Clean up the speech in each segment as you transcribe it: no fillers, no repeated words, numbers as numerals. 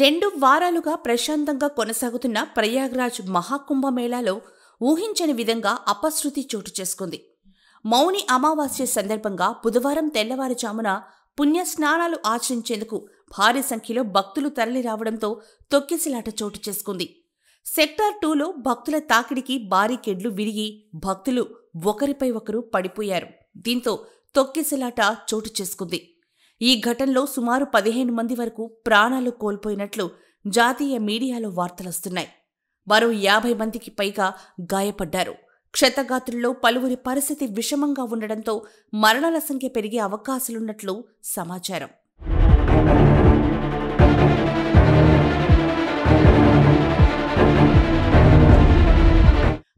2 వారాలుగా ప్రశాంతంగా కొనసాగుతున్న ప్రయాగ్రాజ్ మహాకుంభమేళాలో ఊహించని విధంగా అపశృతి చోటు చేసుకుంది. మౌని అమావాస్య సందర్భంగా బుధవారం తెల్లవారుజామున పుణ్యస్నానాలు ఆచరించేందుకు భారీ సంఖ్యలో భక్తులు తరలిరావడంతో తొక్కిసలాట చోటు చేసుకుంది. సెక్టార్ 2లో భక్తుల తాకిడికి బారికేడ్లు విరిగి భక్తులు ఒకరిపై ఒకరు పడిపోయారు. దీంతో తొక్కిసలాట చోటు చేసుకుంది. ఈ ఘటనలో సుమారు 15 మంది వరకు ప్రాణాలు కోల్పోయినట్లు జాతీయ మీడియాలో వార్తలొస్తున్నాయి. మరో 50 మందికి పైగా గాయపడ్డారు. క్షతగాత్రుల్లో పలువురి పరిస్థితి విషమంగా ఉండడంతో మరణాల సంఖ్య పెరిగే అవకాశాలున్నట్లు సమాచారం.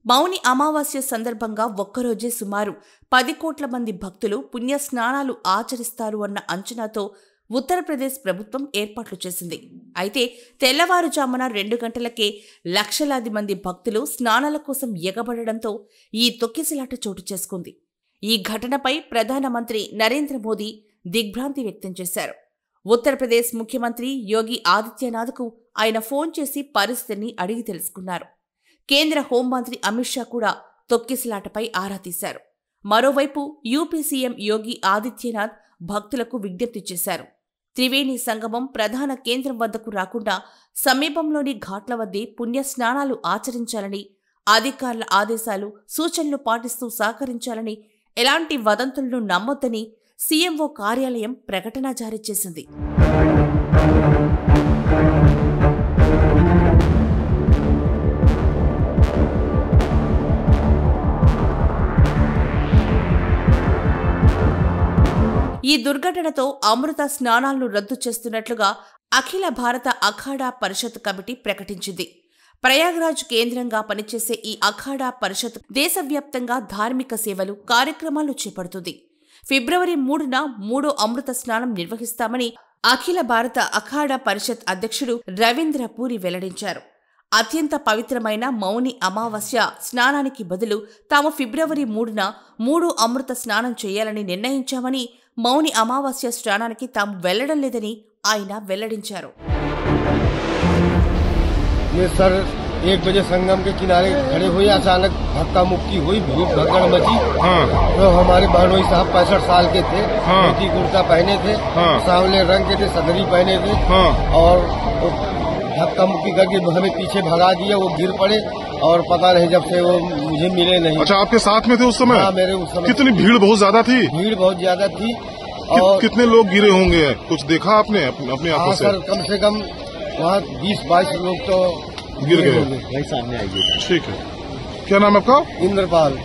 మౌని అమావాస్య సందర్భంగా ఒక్కరోజే సుమారు 10 కోట్ల మంది భక్తులు పుణ్యస్నానాలు ఆచరిస్తారు అన్న అంచనాతో ఉత్తరప్రదేశ్ ప్రభుత్వం ఏర్పాట్లు చేసింది. అయితే తెల్లవారుజామున 2 గంటలకే లక్షలాది మంది భక్తులు స్నానాల కోసం ఎగబడడంతో ఈ తొక్కిసలాట చోటు చేసుకుంది. ఈ ఘటనపై ప్రధానమంత్రి నరేంద్ర మోదీ దిగ్భ్రాంతి వ్యక్తం చేశారు. ఉత్తరప్రదేశ్ ముఖ్యమంత్రి యోగి ఆదిత్యనాథ్కు ఆయన ఫోన్ చేసి పరిస్థితిని అడిగి తెలుసుకున్నారు. కేంద్ర హోంమంత్రి అమిత్ షా కూడా తొక్కిసలాటపై ఆరా తీశారు. మరోవైపు యూపీ సీఎం యోగి ఆదిత్యనాథ్ భక్తులకు విజ్ఞప్తి చేశారు. త్రివేణి సంగమం ప్రధాన కేంద్రం వద్దకు రాకుండా సమీపంలోని ఘాట్ల వద్దే పుణ్యస్నానాలు ఆచరించాలని, అధికారుల ఆదేశాలు, సూచనలు పాటిస్తూ సహకరించాలని, ఎలాంటి వదంతులను నమ్మొద్దని సీఎంఓ కార్యాలయం ప్రకటన జారీ చేసింది. ఈ దుర్ఘటనతో అమృత స్నానాలను రద్దు చేస్తున్నట్లుగా అఖిల భారత అఖాడా పరిషత్ కమిటీ ప్రకటించింది. ప్రయాగ్రాజ్ కేంద్రంగా పనిచేసే ఈ అఖాడా పరిషత్ దేశవ్యాప్తంగా ధార్మిక సేవలు, కార్యక్రమాలు చేపడుతుంది. ఫిబ్రవరి 3న 3వ అమృత స్నానం నిర్వహిస్తామని అఖిల భారత అఖాడా పరిషత్ అధ్యక్షుడు రవీంద్ర పూరి వెల్లడించారు. అత్యంత పవిత్రమైన మౌని అమావాస్య స్నానానికి బదులు తాము ఫిబ్రవరి 3న 3వ అమృత స్నానం చేయాలని నిర్ణయించామని, మౌని అమావాస్య స్నానానికి తాము వెళ్లడం లేదని ఆయన వెల్లడించారు. सर 1 बजे संगम के किनारे खड़े हुए, अचानक धक्का मुक्की हुई, भीड़ भगड़ मची। तो हमारे बहनोई साहब 65 साल के थे, धोती कुर्ता पहने थे, सांवले रंग के थे, सदरी पहने थे, और धक्का मुक्की करके हमें पीछे भगा दिया। वो गिर पड़े और पता नहीं जब से वो मुझे मिले नहीं। अच्छा, आपके साथ में थे उस समय? हाँ, मेरे उस समय। कितनी भीड़ बहुत ज्यादा थी? भीड़ बहुत ज्यादा थी। और कितने लोग गिरे होंगे, कुछ देखा आपने अपने आंखों से? सर कम से कम वहाँ 20-22 लोग तो गिर गए। वही सामने आएगी। ठीक है, क्या नाम आपका? इंद्रपाल।